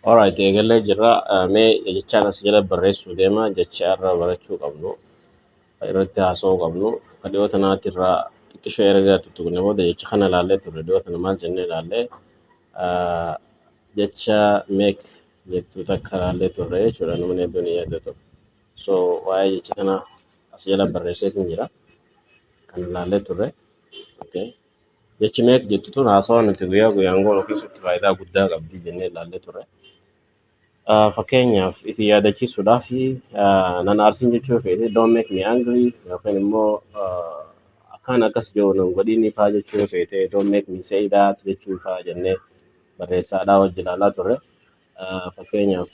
Alright, eegalee jirra. Mee jechaan as jala barreessuu deema. Jecha irraa barachuu qabnu. Irratti haasa'uu qabnu. Akka dhiyoo tanaatti irraa xiqqishoo erga tuttuqne booda jecha kana ilaallee turre. Dhiyoo tana maal jennee ilaallee jecha meek jettuu takka ilaallee turre jechuudha. Namni hedduun hin yaadatu. So waa'ee jecha kana as jala barreesseetu jira. Kan ilaallee turre. Okay. Jechi meek jettu tun haasawaa nuti guyyaa guyyaan goonu keessatti faayidaa guddaa qabdi jennee ilaallee turre. Fakkeenyaaf itti yaadachiisuudhaaf nan aarsin jechuu feete don't make me angry yookaan immoo akkaan akkas jiru nan godhiin ifaa jechuu feete don't make me say that jechuu ifaa jennee barreessaadhaa wajji ilaalaa turre. Fakkeenyaaf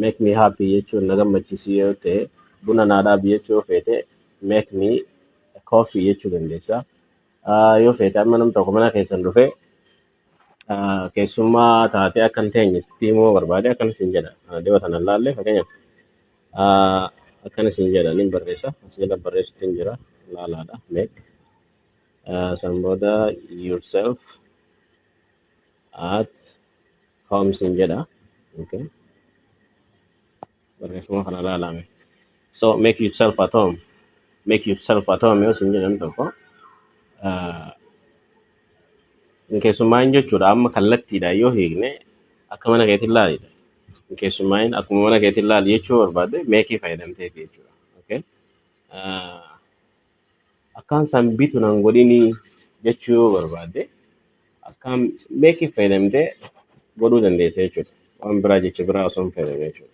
make me happy jechuun na gammachiisii yoo ta'e buna naa dhaabi jechuu feete make me coffee jechuu dandeessa. Yoo feete amma nam tokko mana keessan dhufee keessummaa taatee akkan teenye sitti himuu barbaade akkanas hin jedha. Dhiyoo tana ilaalle fakkeenyaaf akkanas hin jedha nin barreessa. As jala barreessuutti hin jira ilaalaadha. Make san booda yourself at home sin jedha. Okay. Barreeffama kana ilaalame. So make yourself at home. Make yourself at home yoo sin jedhan tokko keessummaan jechuudha amma kallattiidhaan yoo hiikne akka mana keetti ilaalidha. Keessummaan akkuma mana keetti ilaali jechuu barbaadde meekii fayyadamteeti jechuudha. Okay. Akkaan san bitu nan godhini jechuu barbaadde akkaan meekii fayyadamtee godhuu dandeessa jechuudha. Waan biraa jecha biraa osoo hin fayyadamne jechuudha.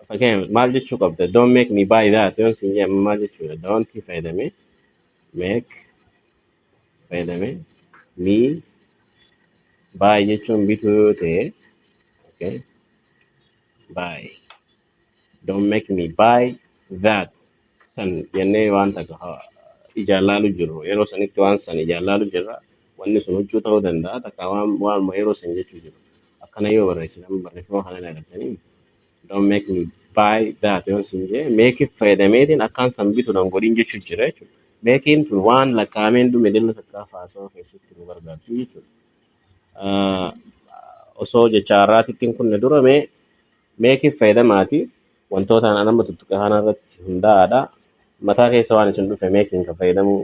Fakkeenyaaf maal jechuu qabda don't make me buy that yoon sin jedhamu maal jechuudha don't fayyadame make fayyadame me buy jechuun bituu yoo ta'e okay buy don't make me buy that san jennee waan takka ijaan laalu jiru yeroo sanitti waan san ijaan laalu jirra wanni sun huccuu ta'uu danda'a takka waan yeroo san jechuu jiru akkana yoo barreessitan barreeffama kana ilaaltanii don't make me buy that yoon sin jee make fayyadameetiin akkaan san bitu nan godhin jechuu jira jechuudha. Meekiin tun waan lakkaa'ameen dhume dilla takkaa faasoo keessatti nu gargaarti jechuudha. Osoo jecha har'aatittiin kunne dura meekiif fayyadamaati wantoota nama tuttuqa kana irratti hundaa'aadha. Mataa keessa waan isin dhufe meekiin kan fayyadamuu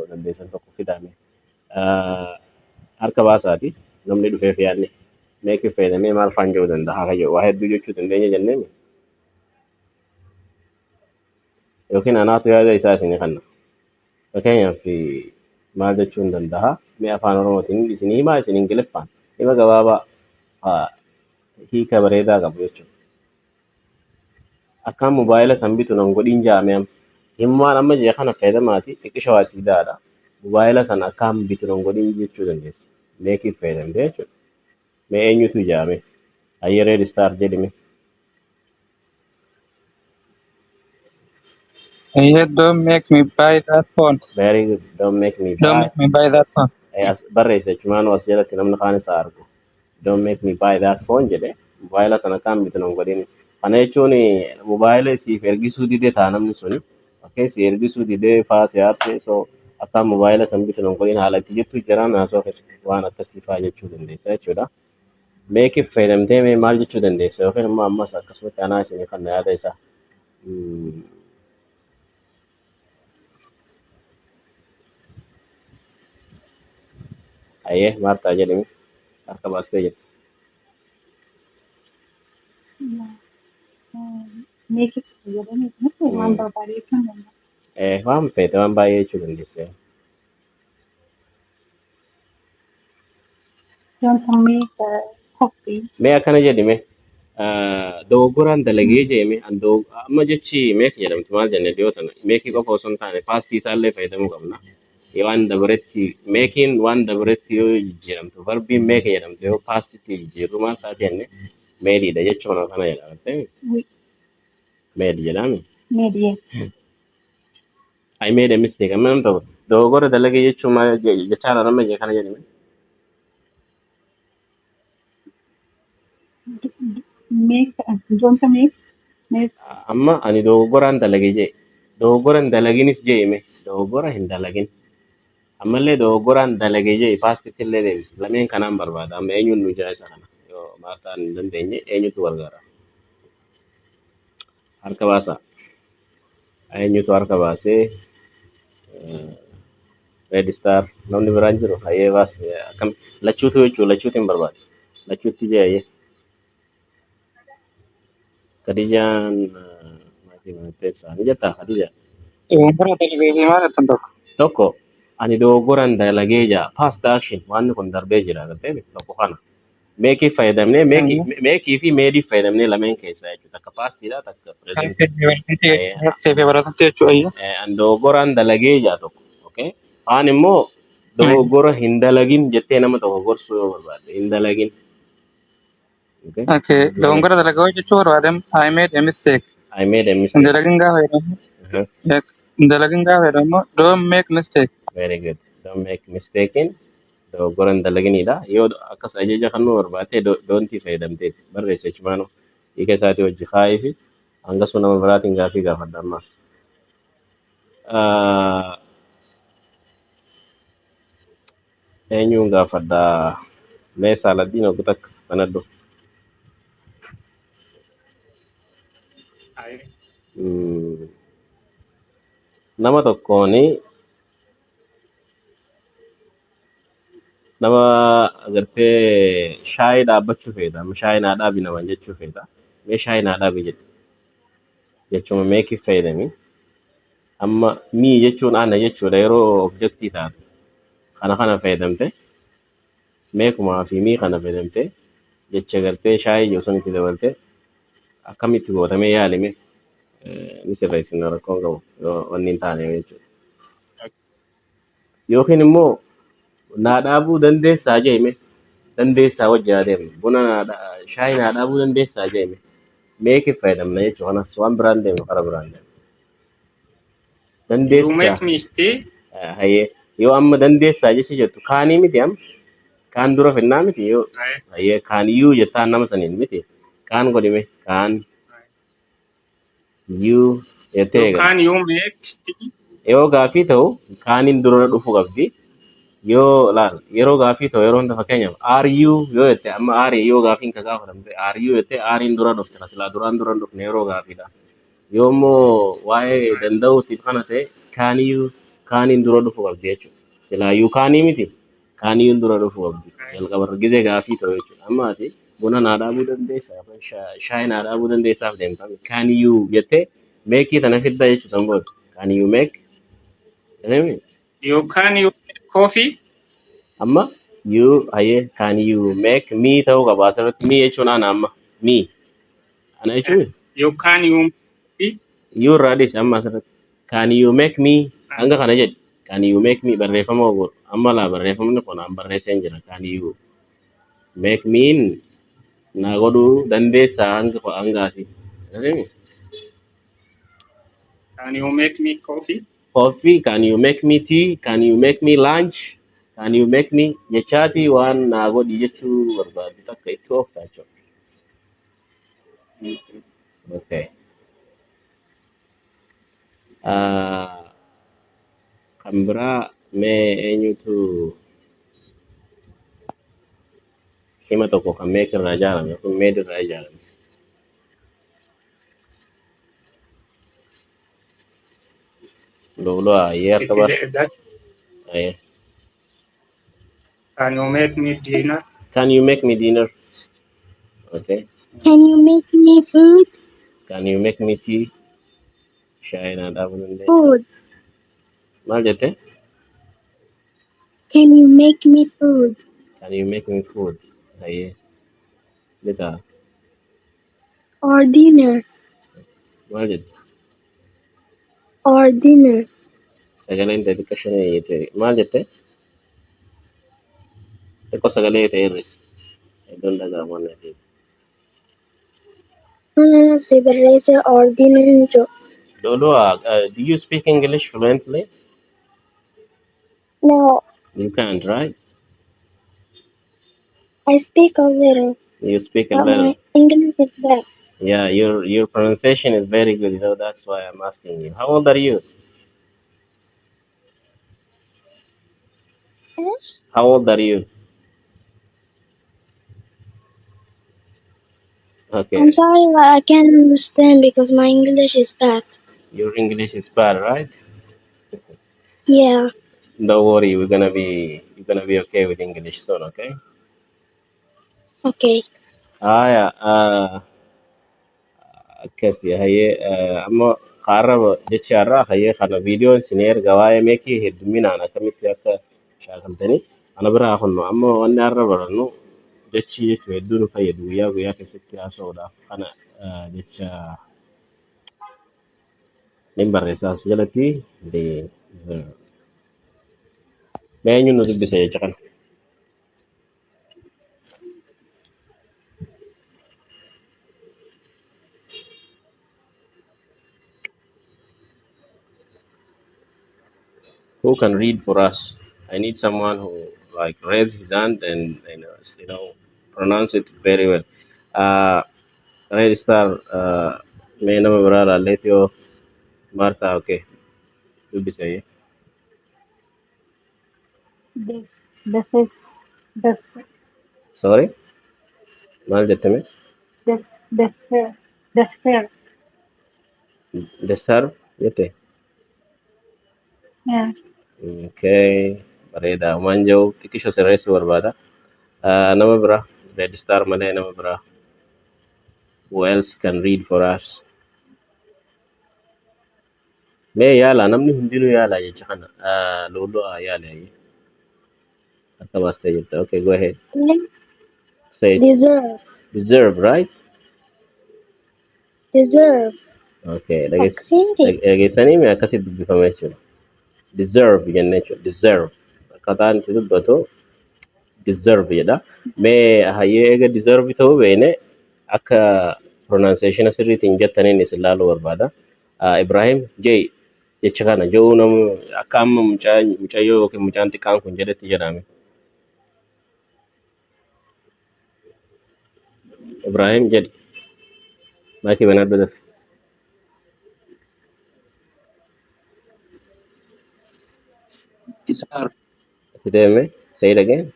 dandeessan tokko fidame. Harka baasaati namni dhufeef yaadne meekiif fayyadamee maal faan jedhuu danda'a haa jedhu waa hedduu jechuu dandeenya jenneemi. Yookiin anaatu yaada isaa isinii kanna. Fakkeenyaaf maal jechuun danda'a mee afaan oromootiin isinii himaa isin ingiliffaan hima gabaabaa hiika bareedaa qabu jechuudha. Akkaan mobaayila san bitu nan godhin jaame himmaan amma jee kana fayyadamaati xiqqisha waa siidaadha. Mobaayila san akkaan bitu nan godhin jechuu dandeessa. Meekiif fayyadamte jechuudha. Mee eenyutu jaame ayyeree distaar jedhime. Yeah, don't make me buy that phone. Very good. Don't make me Don't buy. make me buy that phone. Barreessa jechuun as jalatti namni kaan isaa argu. Don't make me buy that phone jedhe mobaayila sana akkaan bitu nan godhin. Kana jechuun mobaayila siif ergisuu didee taa namni suni. Okay, si ergisuu didee faasii aarsee so akkaan mobaayila san bitu nan godhin haala itti jettu jira naasoo keessatti waan akkasii faa jechuu dandeessa jechuudha. Meekiif fayyadamtee mee maal jechuu dandeessa yookiin immoo ammas akkasumatti anaa isinii kan yaada isaa. Ayyee Maartaa jedhimi harka baastee jirti. Meekiif fayyadamee waan barbaade jechuun danda'a. Waan feete waan baay'ee jechuu dandeessa. Don't make coffee. Mee akkana jedhime dogoggoraan dalagee jeeme amma jechi meek jedhamti maal jenne dhiyoo tana meekii qofa osoo hin taane paastii isaallee fayyadamuu qabna. Waan dabaretti meekiin waan dabaretti yoo jijjiiramtu varbiin meek jedhamtu yoo paastitti jijjiirru maal taate jenne meediidha jechuun kana jedhamte meedi jedhame. Meedi. I made a mistake. Amma nam ta'u dogoggora dalagee jechuun maal jechaan nama jee kana jedhime. Don't make. Amma ani dogoggoraan dalagee jee dogoggoran dalaginis jeeme dogoggora hin dalagin ammallee dogoggoraan dalagee jee paastitti illee deemti. Lameen kanaan barbaada. Amma eenyuun nu jira isa kana? Yoo maartaan hin dandeenye eenyutu gargaara? Harka baasa. Eenyutu harka baasee Red Star namni biraan jiru hayyee baas akkam lachuutu jechuun lachuutu hin barbaadu. Lachuutti jee Khadijaan maatii murteessaa ni jettaa Khadija. Dogongora dalagee maal jettan tokko? Tokko ani dogoggoraan dalagee jaa past action waan kun darbee jira gartee tokko kana. Meekii fayyadamnee meekii fi meedii fayyadamnee lameen keessaa jechuudha. Takka paastiidha takka pireezent. Pastee fi baratante jechuudha. An dogoggoraan dalagee jaa tokko. Okay. Kaan immoo dogoggora hin dalagin jettee nama tokko gorsuu yoo barbaadde hin dalagin. Okay. Dogongora dalagoo jechuun barbaadam I made a mistake. I made a Hin mistake. dalagin gaafa jedhamu. Hin dalagin gaafa jedhamu don't make mistake. Very good. Don't make mistaken. Dogoggora hin dalaginidha. Yoo akkas ajaja kan nu barbaadde doontii fayyadamteeti. Barreessa jechumaanu hiika isaatii hojii kaa'ee fi hanga sun nama biraatiin gaafii gaafadha ammas. Eenyuun gaafadha mee saaladdiin oguu takka kanaddu. Nama tokkooni nama agartee shaayii dhaabbachuu feeta. Amma shaayii naa dhaabi naman jechuu feeta. Mee shaayii naa dhaabi jedhe. Jechuun meekii fayyadami. Amma mii jechuun ana jechuudha yeroo objektii taatu. Kana fayyadamte meekumaa fi mii kana fayyadamte jecha gartee shaayii yoo itti dabalte akkamitti gootamee yaalime ni sirreessina rakkoon qabu yoo wanni hin taane jechuudha. Yookiin immoo naa dhaabuu dandeessaa jeeme dandeessaa wajjin adeemna. Buna shaayii naa dhaabuu dandeessaa jeeme meekii fayyadamna jechuudha. Kanas waan biraan deemnu kara biraan deemna. Dandeessaa. Hayyee yoo amma dandeessaa jechi jettu kaanii miti amma kaan dura fennaa miti yoo hayyee kaan iyyuu jettaan nama saniin miti kaan godhime kaan iyyuu jettee Kaan yoo meeksti. yoo gaafii ta'u kaaniin dura dhufu qabdi yoo laal yeroo gaafii ta'u yeroo hunda fakkeenyaaf aariyyuu yoo jette amma aarii yoo gaafiin ka gaafatamte aariyyuu jettee aariin dura dhufte kasilaa duraan dura dhufne yeroo gaafiidha yoo immoo waa'ee danda'uutiif kana ta'e kaaniyyuu kaaniin dura dhufu qabdi jechuudha. Silaayyuu kaanii miti kaaniyyuun dura dhufu qabdi. Jalqaba gizee gaafii ta'u jechuudha. Amma ati buna naa dhaabuu dandeessaa shaayii naa dhaabuu dandeessaaf deemta. Kaaniyyuu jettee meekii tana fidda jechuudha sangoota. Kaaniyyuu meek. Yookaan yoo koofii. Amma yuu hayyee kaaniyyuu meek mii ta'uu qaba asirratti mii jechuun ana amma mii. Ana jechuun. Yookaan yoo yuu irraa dhiis amma asirratti. Can you make me hanga kana jedhi can you make me barreeffama ogoodha amma laa barreeffamni kun an barreesseen jira can you make me naa godhuu dandeessaa hangaasi. Can you make me coffee? Coffee, can you make me tea, can you make me lunch, can you make me jechaati waan naa godhi jechuu barbaadu takka itti oofta jechuudha. Okay. Kan biraa mee eenyutu hima tokko kan meek irraa ijaarame yookiin meed irraa ijaarame. Lolaa yerta bar. Can you make me dinner? Can you make me dinner? Okay. Can you make me food? Can you make me tea? Shaayii naa dhaabuu dandeessaa? Food. Maal jette? Can you make me food? Can you make me food? Hayyee. Ni ta'a. Or dinner? Maal jette? Or dinner? Sagaleen ta'e xiqqoo shanee jette. Maal jette? Xiqqoo sagalee ta'e hir'isi. Iddoon dhaga'amu waan ta'eef. Si barreesse or dinner hin jiru. Lolua, do you speak English fluently? No, You can't, right? I speak a little, You speak a but little. my English is bad. Yeah, your pronunciation is very good. That's why I'm asking you. How old are you? How old are you? Okay, I'm sorry, but I can't understand because my English is bad. your English is bad, right? Yeah. Don't worry, you're gonna be okay with English soon, okay? Okay. Aya, akkasi haye amma qarraba jechaarra haye kana viidiyoon sineer gawaaya meekii hedduminaan akkamitti akka shaakaltanii ana biraa kunno amma wanni har'a barannu jechi jechuu hedduu nu fayyadu guyyaa guyyaa keessatti haasa'uudhaaf kana jecha nin barreessa as jalatti mee eenyuun nu dubbisa jecha kana. Who can read for us? I need someone who like raise his hand and pronounce it very well. Red Star, may nama berala Letio Marta, okay. You be say. This is this Sorry, mal jetame. this this fair. Desar, yete. Yeah. Okay. Bareda manjo tikisho seresu barbada. Nama bra Red Star male nama bra. Who else can read for us? May yala namni hundinu yala jecha kana. Lolo yala yi. Atta basta jetta. Okay, go ahead. Say Deserve. deserve, right? Deserve. Okay, Vaccine. dhageessanii mee akkasitti dubbifama jechuudha. Deserve jennee jechuudha. Deserve. Akkaataan itti dubbatu deserve jedha. Mee hayyee eega deserve ta'uu beene akka pronunciation sirriitiin jettaniin isin ilaaluu barbaada. Ibrahim J jecha kana ji'uu namu akka amma mucayyoo yookiin mucaan xiqqaan kun jedhetti jedhame. Ibrahim jedhi. Maakii banaa dhodhafe. Deserve. Itti deeme. Say it again.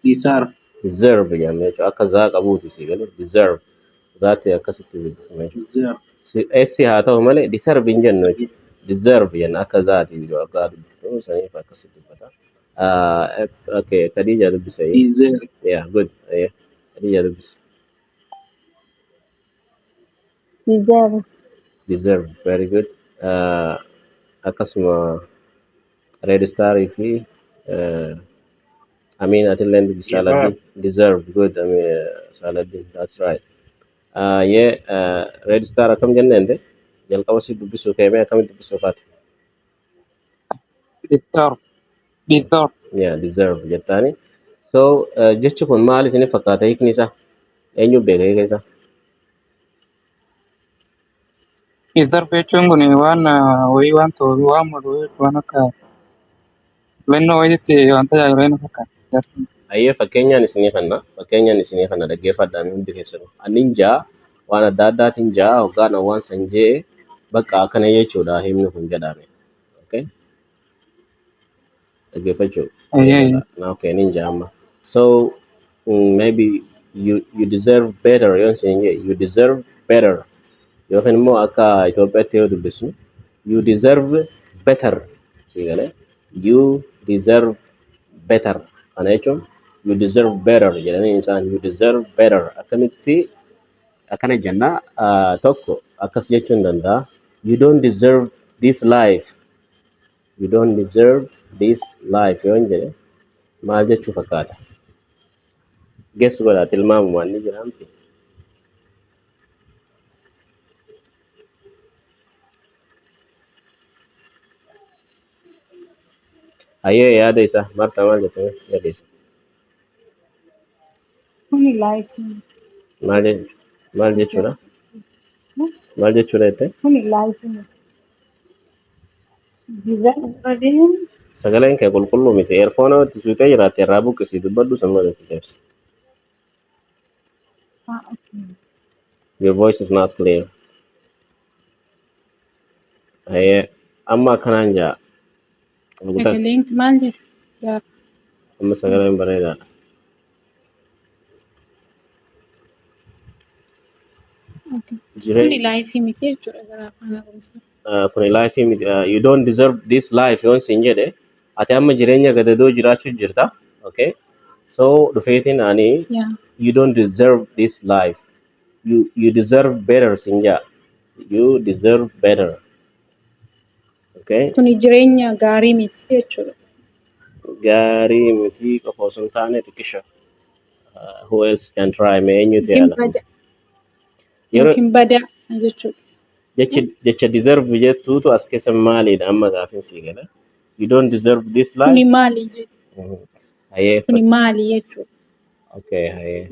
Deserve. Deserve jennee jechuudha. Akka zaa qabuuti si galee. Deserve. Zaati akkasitti dubbifame. Deserve. Eessi haa ta'u malee deserve hin jennu jechuudha. Deserve jenna akka zaati akka dubbifatu saniif akkasitti dubbata. Okay, Khadija dubbisa. Deserve. Yeah, good. Yeah. Khadija dubbisa. Deserve. Deserve, very good. Akkasuma Red Star fi Amin atilleen dubbisa Saladin. Deserve, good. Saladin, that's right. Yeah, Red Star akkam jenneen jalqaba si dubbisuu ka'ee akkamitti dubbisuu kaate? Deserve. Deserve. Yeah, deserve jettaani. So jechi kun maal isinif fakkaata hiikni isaa? Eenyu beeka hiika isaa? Deserve jechuun kun wayii waan ta'u waan malu waan akka filannoo wayiitti waan tajaajilu inni fakkaata. Ayyee fakkeenyaan isinii kana dhaggeeffadhaan hundi keessanuu. Annin ja'a waan adda addaatiin ja'a hoggaan waan san je'e bakka akkana jechuudha himni kun jedhame. Okay? Dhaggeeffachuu. Okay, nin ja'a amma. So maybe you deserve better yoon isin jedhe you deserve better yookiin immoo akka Itoophiyaatti yoo dubbisnu you deserve better si galee you deserve better kana jechuun you deserve better jedhanii isaan you deserve better akkamitti akkana jenna tokko akkas jechuun danda'a you don't deserve this life you don't deserve this life yoon jedhe maal jechuu fakkaata guess godhaa tilmaamumaan ni jiraamti. Ayyee yaada isaa Marta maal jettee yaada isaa Only life. maal jechuudha maal jechuudha jettee Only life. Deserve. Again. sagaleen kee qulqulluu miti eerfoona itti suutee jiraatte irraa buqqisii dubbadhu sammuu irratti deebisa. Okay. Your voice is not clear. Ayyee amma akkanaan jaa Sagaleen maal jedha? Gaafa. amma sagaleen bareedaadha. Okay. Kuni Jireenya laayifii miti jechuudha gara afaan Oromoo. kun life miti. You don't deserve this life yoon siin jedhe ati amma jireenya gadadoo jiraachuu jirta. Okay? So dhufeetiin ani Yaa. you don't deserve this life. You deserve better siin jaa. You deserve better. Okay? Kuni jireenya gaarii miti jechuudha. Gaarii miti qofa osoo hin taane xiqqisha. Who else can try? Mee eenyutu Yookiin yaala? bada Yeroo yookiin badaa jechuudha. jecha deserve jettuutu as keessa maalidha amma gaafin sii gala. You don't deserve this life. Kuni maali jechuudha? Mhm. Hayee Kuni maali jechuudha? okay hayee.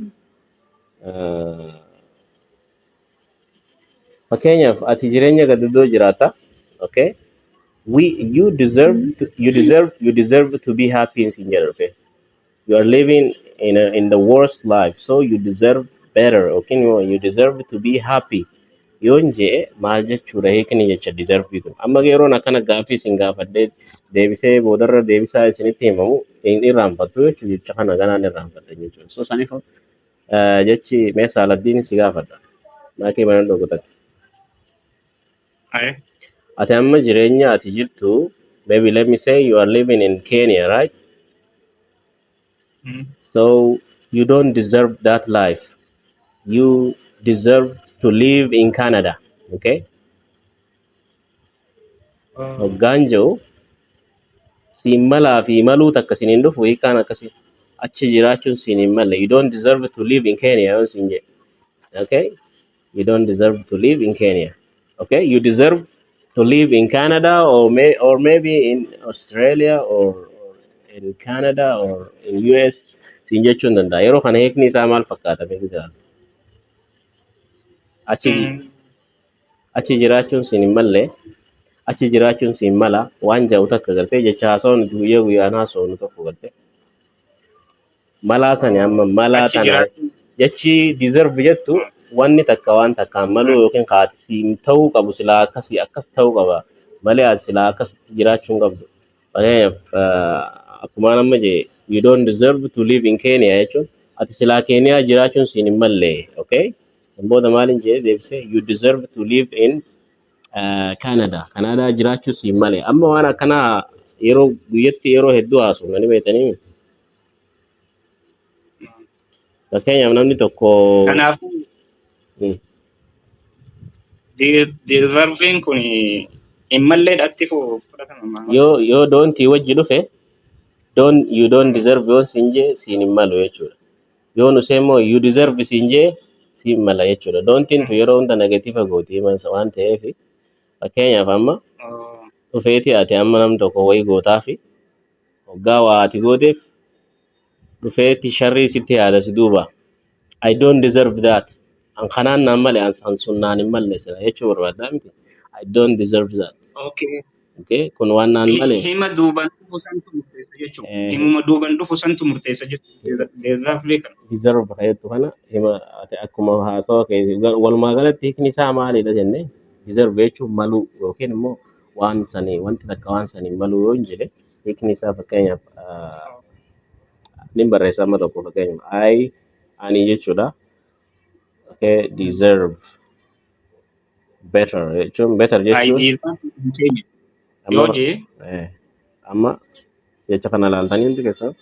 Fakkeenyaaf ati jireenya gadadoo jiraata. Okay? You deserve to be happy in siin jedha. Okay? You are living in the worst life, so you deserve better. Okay? You deserve to be happy. Yoon jee maal jechuudha hiikni jecha deserve kun. Amma yeroon akkana gaaffii isin gaafadhee deebisee boodarra deebisaa isinitti himamu hin irraanfattu jechuudha jecha kana ganaan irraanfadha jechuudha. So saniif jechi mee saaladdiin si gaafadha. Naakee mana dhokotatti. Aye. Ati amma jireenya ati jirtu maybe let me say you are living in Kenya, right? Mm. So you don't deserve that life. You deserve to live in Canada. Okay? Hoggaanjoo siin malaa fi maluu takka siniin dhufu hiikaan akkasii achi jiraachuun siin hin malle. You don't deserve to live in Kenya yoon siin jedhe. Okay? You don't deserve to live in Kenya. Okay? You deserve to live in Canada or maybe in Australia or in Canada or in US siin jechuun danda'a. Yeroo kana hiikni isaa maal fakkaata beeksisaa? Achi jiraachuun siin hin malle. Achi jiraachuun siin mala waan jahu takka gartee jecha haasawaan guyyaa guyyaan haasawnu tokko gartee. Malaa sani amma malaa Achi tana jiraachuu. jechi deserve jettu wanni takka waan takkaan maluu yookiin kaati siin ta'uu qabu silaa akkasii akkas ta'uu qaba malee ati silaa akkas jiraachuu hin qabdu. Fakkeenyaaf akkuma amma jee you don't deserve to live in Kenya jechuun ati silaa Keeniyaa jiraachuun siin hin malle. Okay? Booda maalin jee deebisee you deserve to live in Canada. Canada jiraachuu siin malle. Amma waan akkanaa yeroo guyyatti yeroo hedduu haasofna ni beektanii. Fakkeenyaaf namni tokko Kanaafuu mm, deserviin kun hin malleedhaatti fudhatama. yoo doontii wajji dhufe you don't deserve yoon siin jee siin hin malu jechuudha. Yoo nusee immoo you deserve siin jee siin mala jechuudha. Doontiin tu yeroo hunda negatiiva gooti himansa waan ta'eef fakkeenyaaf amma dhufeeti ati amma nam tokko wayii gootaa fi hoggaa waa ati gooteef dhufeeti sharrii sitti yaada si duuba. I don't deserve that. An kanaan naan male an sun naan hin malle sila jechuu barbaadaa miti. I don't deserve that. Okay. Okay? Kun waan naan male. Hima duuban dhufu santu murteessa jechuudha. Himuma duuban dhufu santu murteessa jechuudha. Deservii kana. Deserve fayyaddu kana hima ati akkuma haasawa kee walumaa galatti hiikni isaa maalidha jennee deserve jechuun maluu yookiin immoo waan sanii wanti takka waan sanii maluu yoo hin jedhe hiikni isaa fakkeenyaaf nin barreessa amma tokko fakkeenyaaf ani jechuudha. Okay, deserve better jechuun better jechuun Ideal hin keenya. Yoo jee amma jecha kana ilaaltanii hundi keessaa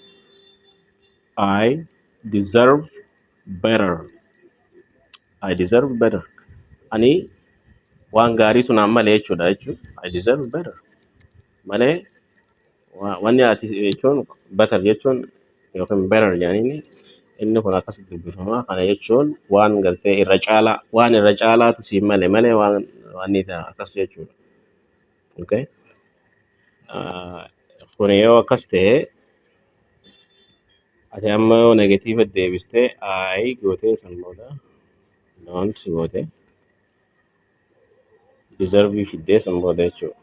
I deserve better. I deserve better. Ani waan gaariitu naan malee jechuudha jechuun I deserve better. Malee wanni ati jechuun better jechuun yookiin better jedhanii inni kun akkas dubbifama. Kana jechuun waan galtee waan irra caalaatu siin malee waan akkas jechuudha. Okay? Kun yoo akkas ta'e ati amma yoo negatiiva deebistee I gootee san booda don't gootee deserve fiddee san booda jechuudha.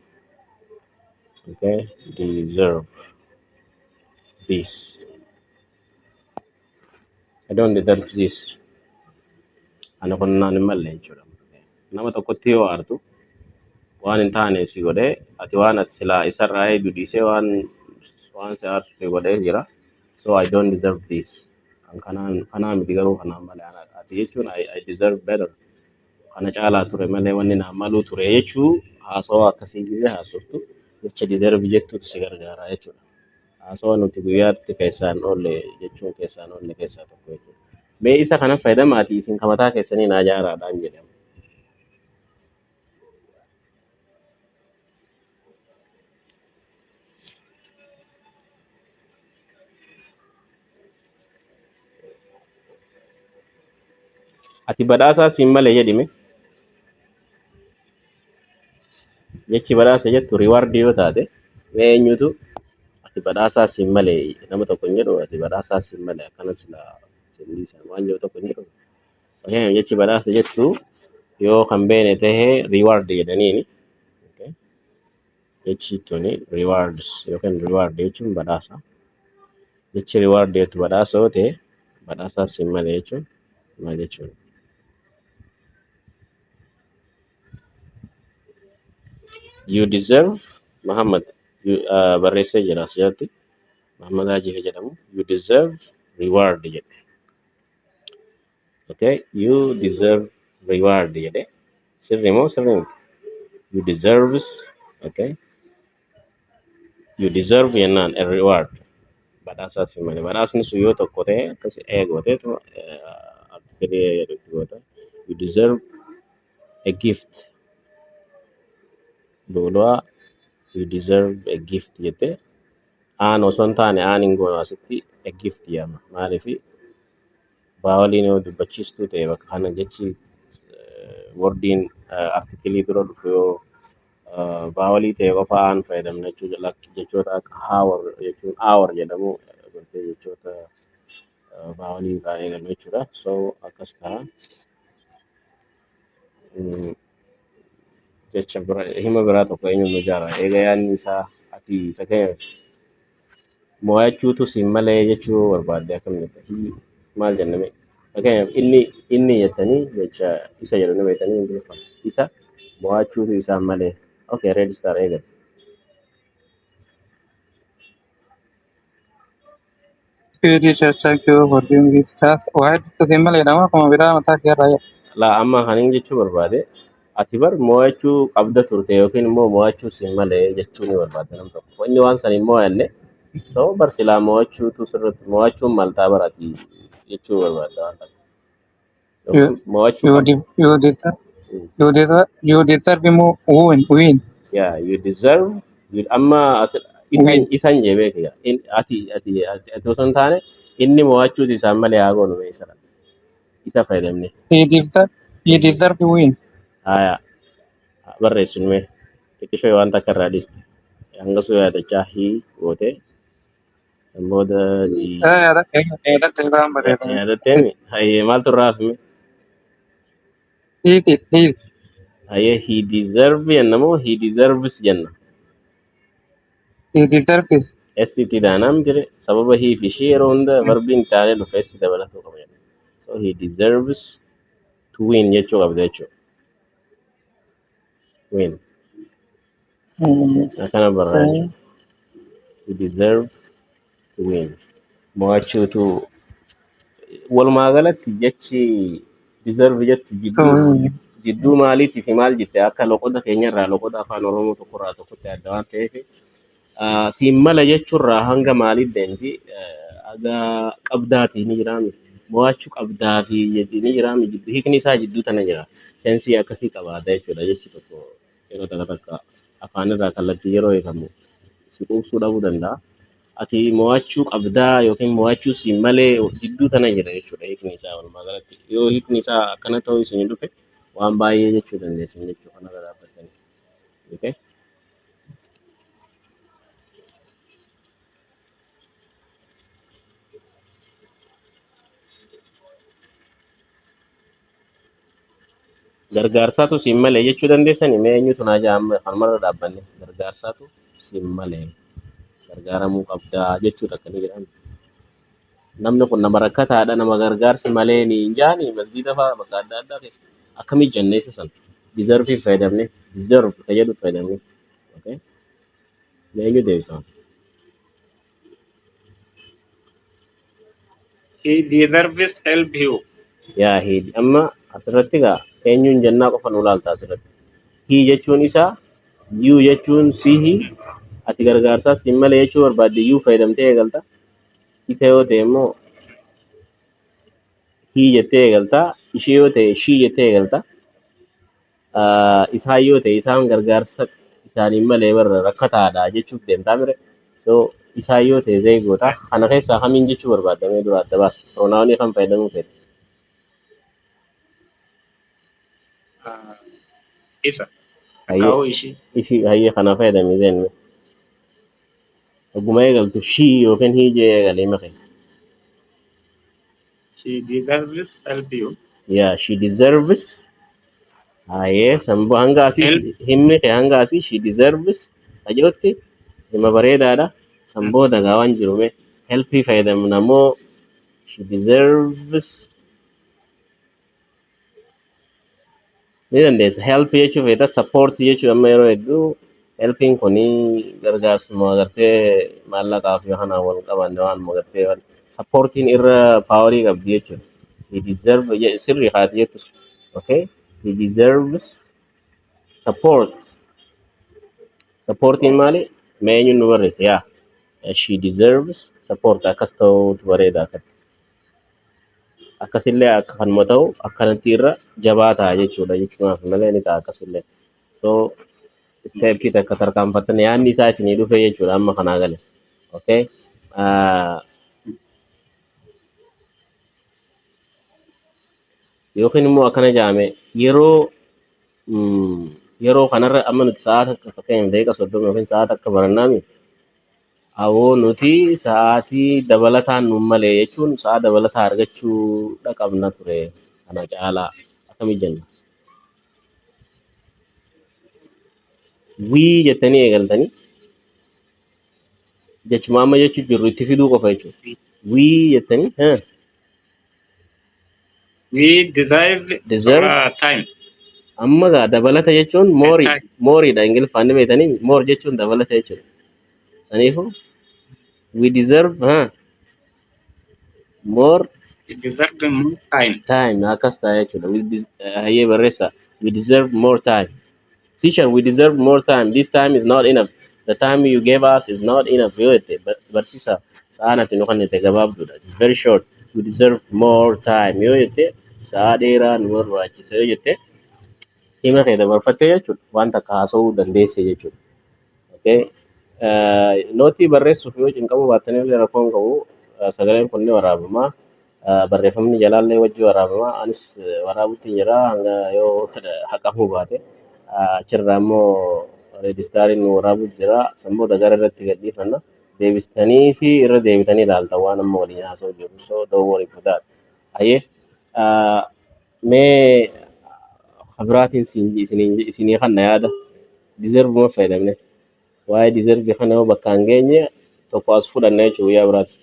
Okay? Deserve this. I don't deserve this. Ana kun naan hin malle jechuudha. Nama tokkotti yoo aartu waan hin taane si godhee ati waan ati silaa isarraa eegu dhiisee waan si aarsu si godhee jira. So I don't deserve this. Kanaa miti garuu kanaan malee ati jechuun I deserve better. Kana caalaa ture malee wanni naan maluu ture jechuu haasawaa akkasii gisee haasoftu jecha deserve jettuutu si gargaara jechuudha. Haasawaa nuti guyyaatti keessaan oolle jechuun keessaan oolle keessaa tokko jechuudha. Mee isa kana fayyadamaatii isin kamataa keessanii naa jaaraadhaan jedhama. Ati badhaasaa siin malee jedhime. Jechi badhaasa jettu riwaardii yoo taate mee eenyutu ati badhaasaa siin malee nama tokko hin jedhu ati badhaasaa siin malee akkanas silliisan waan jedhu tokko hin jedhu. Jechi badhaasa jettu yoo kan beene tahee riwaardii jedhaniini. Jechi tuni rewards yookaan riwaardii jechuun badhaasa. Jechi riwaardii jettu badhaasa yoo ta'e badhaasaa siin malee jechuun maal jechuudha? You deserve Muhammad barreessee jira asirratti Muhammad Hajii jedhamu you deserve reward jedhe. Okay, you deserve reward jedhe. Sirri moo sirri miti? You deserves okay. You deserve jennaan a reward. Badhaasaa si malee badhaasni sun yoo tokko ta'e akkas eegooteetu artikelii jedhutti goota. You deserve a gift. Duudaa you deserve a gift jette aan osoo hin taane aan hin goonu asitti a gift jedhama. Maaliif baawoliin yoo dubbachiistuu ta'e bakka kana jechi wordiin artikelii bira dhufu yoo baawolii ta'e qofa aan fayyadamna jechoota akka hour jechuun hour jedhamu jechoota baawolii irraa eegalu jechuudha. So akkas ta'a. Jecha hima biraa tokko eenyuun nu jaara eega yaadni isaa ati ta'e mo'achuutu siin malee jechuu barbaadde akkamitti maal jenname fakkeenyaaf inni jettanii jecha isa jedhu nama jettanii hin beekamu isa mo'achuutu isaan malee okay red star eegal. Teacher, thank you for doing this task. Why did you malee nama kuma biraa mataa kee irraa La amma kanin jechuu barbaade ati bar mo'achuu qabda turte yookiin immoo mo'achuu siin malee jechuu ni barbaadde nam tokko inni waan san immoo yalle so bar silaa mo'achuutu sirriitti mo'achuun maltaa barati jechuu barbaadde waan takka mo'achuu you deserve more win. Yeah, you deserve amma isan jebee kiyya ati osoo hin taane inni mo'achuuti isaan malee haa goonu isa fayyadamne. You deserve to win. Haya barreessuun mee xiqqishoo waan takka irraa dhiiste hanga suu yaadachaa hii goote booda yaadattee hayyee maaltu irraa hafime hayyee he deserve jenna moo he deserves jenna He deserves. SCT daanam jire sababa hii fi ishee yeroo hunda verbiin taanee dhufa SCT dabalatuu qaba jedha so he deserves to win jechuu qabda jechuudha win akana barraa'e you deserve to win mo'achuutu walumaa galatti jechi deserve jettu jidduu maaliitii fi maal jette akka loqoda keenyarraa loqoda afaan oromoo tokkorraa tokkotti adda waan ta'eef siin mala jechuurraa hanga maaliif deemti aga qabdaatii ni jiraami mo'achuu qabdaa fi ni jiraami jidduu hiikni isaa jidduu tana jira sensii akkasii qabaata jechuudha jechi tokko yeroo takka afaan irraa kallattii yeroo eegamu si quubsuu dhabuu danda'a. Ati mo'achuu qabdaa yookiin mo'achuu siin malee jidduu tana jira jechuudha hiikni isaa walumaa galatti yoo hiikni isaa akkana ta'uu isin dhufe waan baay'ee jechuu dandeessan jechuu kana irraa dhaabbatanii. Okay? Gargaarsaatu siin malee jechuu dandeessanii mee eenyutu naa ja'a kanumarra dhaabbanne gargaarsaatu siin malee gargaaramuu qabdaa jechuu takka ni jedhama. Namni kun nama rakkataadha nama gargaarsi malee ni hin jaani masgiida fa'aa bakka adda addaa keessa akkamii jenneessa san deserve fayyadamne deserve fayyadu fayyadamne. Okay, meenyu deebisan. He deserves help you. Yaa he amma asirratti gaa eenyuun jennaa qofa nu laalta asirratti. He jechuun isaa you jechuun sihi ati gargaarsaas hin malee jechuu barbaadde you fayyadamtee eegalta. Isa yoo ta'e immoo he jettee eegalta. Ishee yoo ta'e she jettee eegalta. Isaan yoo ta'e isaan gargaarsa isaaniin malee warra rakkataadha jechuuf deemtaa mire. So isaan yoo ta'e zeegoota kana keessaa kamiin jechuu barbaadamee dura adda baasi. Pronounii kan fayyadamuu fedhe. Isa. Akaa'uu ishii. Ishii hayyee kana fayyadamee zeenne. Oguma eegaltu she yookiin he jee eegalee maqee. She deserves help you. Yeah, she deserves. Hayyee sambu hanga asii himmi kee hanga asii she deserves. Ajootti hima bareedaadha. Samboo dagaa waan jirume helpii fayyadamna moo she deserves. Ni dandeessa help jechuuf eeta support jechuun amma yeroo hedduu helpiin kunii gargaarsuma agartee maallaqaaf yoo kanaan wal qabanne waan agartee supportiin irra paawarii qabdi jechuudha. He deserve sirrii haati jettus. Okay, he deserves support. Supportiin maali? Mee eenyuun nu barreessa yaa. She deserves support akkas ta'uutu bareeda akkatti. Akkasillee akka kanuma ta'u akkanatti irra jabaa ta'a jechuudha jechuudhaaf malee ni ta'a akkasillee. So steepii takka tarkaanfattan yaadni isaa isinii dhufe jechuudha amma kanaa gale. Okay. Yookiin immoo akkana jedhame yeroo kanarra amma nuti sa'aata akka fakkeenyaaf daqiiqa 30 yookiin sa'aata akka barannaami awoo nuti sa'aatii dabalataan nu malee jechuun sa'a dabalataa argachuudha qabna ture kana caalaa akkamii jenna. Wii jettanii eegaltanii jechuma amma jechuu jirru itti fiduu qofa jechuudha. Wii jettanii We deserve time. amma gaa dabalata jechuun mooriidha ingiliffaan ni beektanii moor jechuun dabalata jechuudha. Saniifuu we deserve more We deserve more time. time akkas ta'a jechuudha. Hayyee barreessa we deserve more time. Teacher, we deserve more time. This time is not enough. The time you gave us is not enough. Yoo jette barsiisa sa'aan ati nu kennite gabaabduudha. It's very short. We deserve more time. Yoo jette sa'a dheeraa nu barbaachisa yoo jette hima kee dabarfattee jechuudha. Waan takka haasa'uu dandeesse jechuudha. Okay. Nootii barreessuuf yoo cinqabu baattanii illee rakkoo hin qabu. Sagaleen kun ni waraabama. Barreeffamni jalaallee wajji waraabama. Anis waraabuutti jira hanga yoo haqamuu baate. Achirraa immoo reedistaariin nu waraabuuf jira. Samboota gara irratti gadhiifanna. Deebistanii fi irra deebitanii ilaaltan waan amma waliin haasa'u jiru. So don't worry for that. Hayyee mee kabiraatiin isinii kana yaada deserve moo fayyadamne waa'ee deserve kana yoo bakka hin geenye tokko as fudhanna jechuudha guyyaa biraati.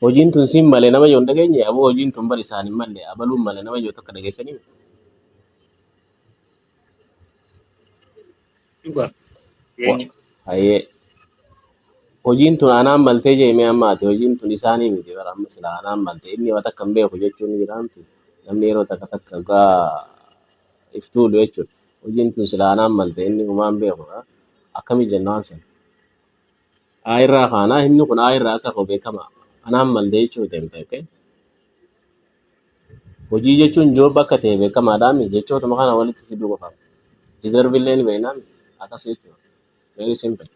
Hojiin tun siin malee nama yoo hin dhageenye ammoo hojiin tun bari isaan hin malle abaluun malee nama yoo tokko dhageessanii. Hayyee hojiin tun anaan maltee jeemee amma ati hojiin tun isaanii miti bara amma sila anaan malte inni yoo takka hin beeku jechuun ni jiraamti namni yeroo takka takka gaa iftuulu jechuudha. Hojiin tun sila anaan malte inni kumaan beeku akkamii jennaan sana. Aayirraa kaanaa inni kun aayirraa akka koo beekama anaan malte jechuu deemte. Okay. Hojii jechuun jooba akka ta'e beekamaadhaan jechootuma kana walitti fiduu qofa. Deserve illee ni beeknaan akkas jechuudha. Very simple.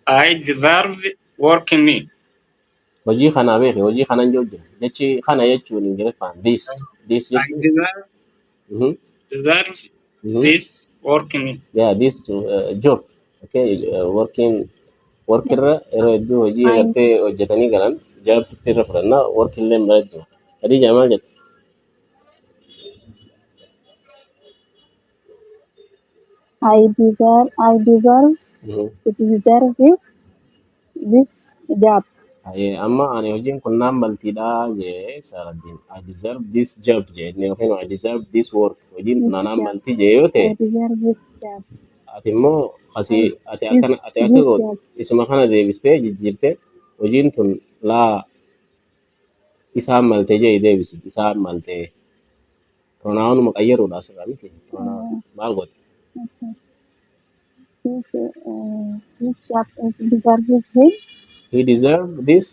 I deserve working me. Hojii kana beeke hojii kanan jira jechi kana jechuun ingiliffaan this I jechuun deserve this working me. yeah this job okay workirra yeroo hedduu hojii agartee hojjetanii galan jaabtitti irra fudhannaa workillee hin bareedu. Adii jaamaa jedha. I deserve to deserve this job. Amma ani hojiin kun naan maltiidhaa jee Saaladdiin. I deserve this job jee yookiin I deserve this work. Hojiin kun this naan job. malti jee yoo ta'e I deserve this job. ati immoo asii I ati this akkana ati akka this gootu job. isuma kana deebistee jijjiirtee hojiin tun laa isaan malte jee deebisi isaan malte pronaawunuma qayyaruudha asirraa miti pronaawun Uh, maal goote okay. This job is deserves him. he deserve this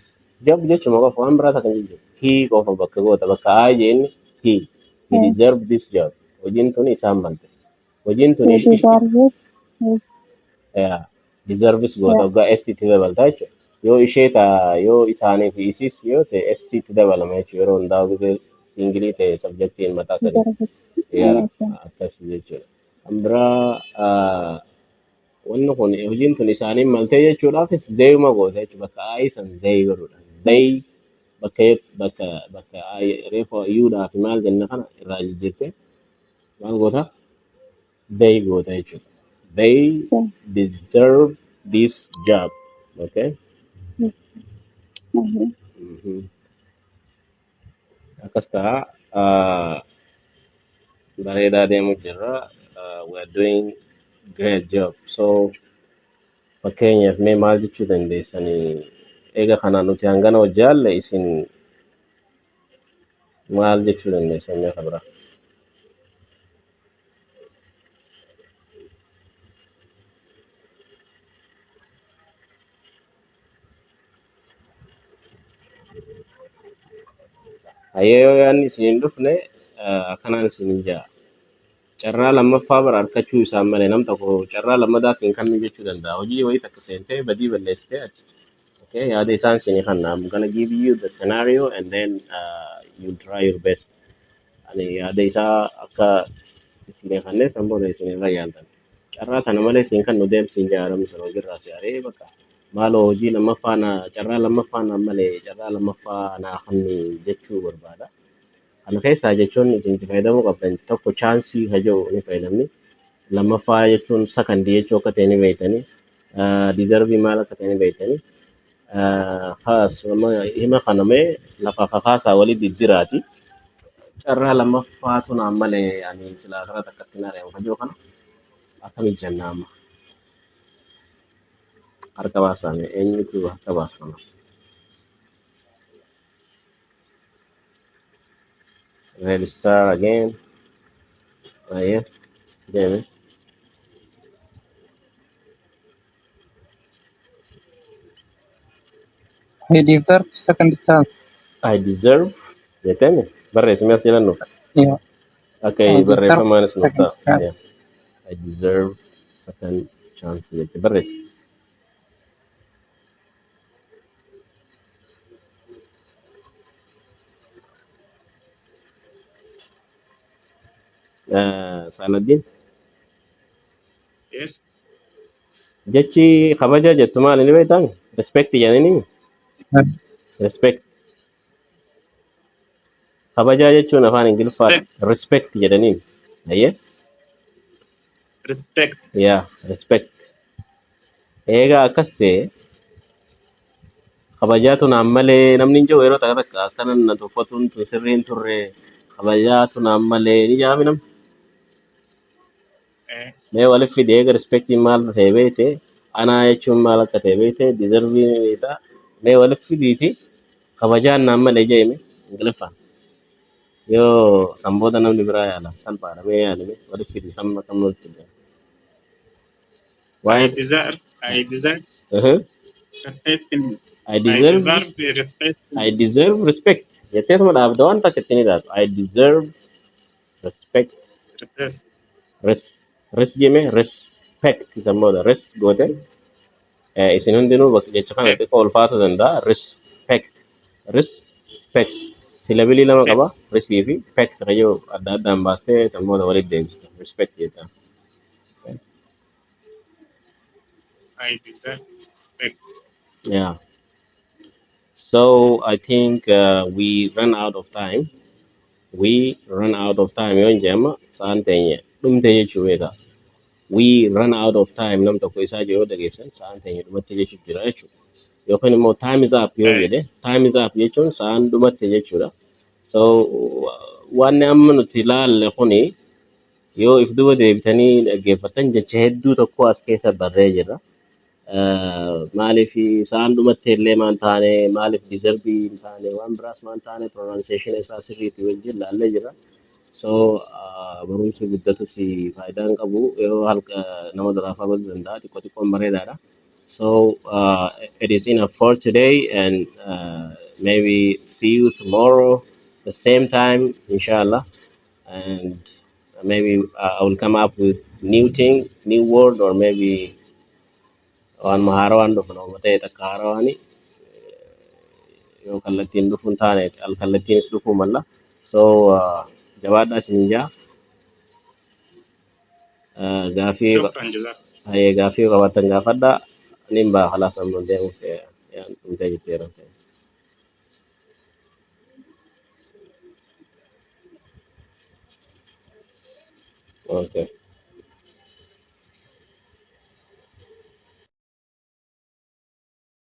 job jechuma qofa waan biraa takkan jijjiiru he qofa bakka goota bakka aa jeenni he Uh, deserve this job hojiin tun isaan malte hojiin tun he deserves his. yeah, deserves goota Yeah. waggaa ST dabaltaa jechuudha. Yoo ishee taa yoo isaanii fi isis yoo ta'e ST dabalama jechuudha. Yeroo hundaa gisee singilii ta'e sabjektiin mataa sadii Deserves. yaa Okay. akkas jechuudha. Kan biraa wanni kun hojiin tun isaanii maltee jechuudhaafis zeeyuma goota jechuudha. Bakka aayisan zeeyi godhudha. Zeeyi bakka reefu yuudhaa fi maal jenna kana irraa jijjiirte maal goota? They goota jechuudha. They Yeah. deserve this job. Okay. Yes. Okay. Mhm. Akkas ta'a. Uh, bareedaa deemu jirra. We are doing great job. So fakkeenyaaf mee maal jechuu dandeessanii eega kanaan nuti hangana hojjaalle isin maal jechuu dandeessan mee kabira? Hayyee yoo yaadni isin hin dhufne akkanaan isin hin jaa. Carraa lammaffaa bara argachuu isaan malee nam tokko carraa lammadaa isin kennu jechuu danda'a. Hojii wayii takka seentee badii balleessitee ati. Okay, yaada isaan isinii kenna. I'm gonna give you the scenario and then you try your best. Ani yaada isaa akka isinii kennee san booda isinii irra yaaltan. Carraa kana malee isin kan nu deemsiin jaaramni sana hojiirraa si aree bakka maaloo hojii lammaffaa na carraa lammaffaa na malee carraa lammaffaa naa kenni jechuu barbaada. Kana keessaa jechuun isin itti fayyadamuu qabdan tokko chaansii hajoo ni fayyadamni. Lammaffaa jechuun sakandii jechuu akka ta'e ni beektanii. Diizarvii maal akka ta'e ni beektanii. Hima kanamee lafa kakaasaa walii diddiraati. Carraa lammaffaatu naan malee ani silaa karaa takkatti na reemu hajoo kana akkamitti jennaa amma harka baasame eenyutu harka baasfama. Red star again. Yeah, deeme. I deserve second chance. I deserve jettani barreessime as jedhannu. Yeah. Okay, I deserve barreeffamaanis nuuf second ta'a. chance. Yeah. I deserve second chance jette barreessi. Saaladdiin Yes. jechi kabaja jettu maali ni beektan? Respect jedhanii respect. Kabajaa jechuun afaan Ingiliffaa respect jedhanii. Ayyee. Respect. Yeah, respect. Egaa akkas ta'e kabajaatu naan malee namni hin jiru yeroo takka takka akkanan na tuffatuun tun sirriin turre kabajaatu naan malee ni jaami namni. Mee waliif fide eega respectiin maal ta'e beekte anaa jechuun maal akka ta'e beekte deservii beekta mee waliif fidiiti kabajaan naan malee jeeme Ingiliffaan. Yoo sanboota namni biraa yaala salphaadha mee yaalime waliif fidi hamma kam waliif fide. I deserve. I deserve. Respect. I deserve respect. I deserve respect. Jetteetuma dhaabda waan takka ittiin hidhaatu. I deserve respect. Res jeme respect isa mooda res goote isin hundinuu bakka jecha kana xiqqoo ulfaatu danda'a respect silabilii lama qaba resii fi pect kayyoo adda addaan baastee isa mooda walitti deebista respect jetta. I deserve respect. Yeah. So I think we run out of time. We run out of time yoo hin jeema sa'aan teenye dhumte jechuu beeka. We run out of time nam tokko isaa yoo dhageessan sa'aan teenye dhumatti jechuuf jira jechuudha. yookaan immoo time is up yoo Eh, jedhe time is up jechuun sa'aan dhumatte jechuudha. So wanni amma nuti ilaalle kuni yoo if duba deebitanii dhaggeeffattan jecha hedduu tokko as keessa barree jirra. Maaliif sa'aan dhumatte illee maan taane maaliif deserbii hin taane waan biraas maan taane pronunciation isaa sirriitti wajjin laallee jirra. So barumsi guddatus faayidaan qabu yeroo halka nama duraafaa godhuu danda'a xiqqoo xiqqoon bareedaadha. So it is enough for today and maybe see you tomorrow the same time inshallah and maybe I will come up with new thing, new word or maybe waan mahaarawaan dhufu nama ta'e takka haarawaani yoo kallattiin dhufuun taane al kallattiinis dhufuu malla. So jabaadhaa isin jaa gaafii shukran jazak. gaafii qabaattan gaafadhaa nin baa khalaas amma deemuuf dhumtee jirteera. Okay.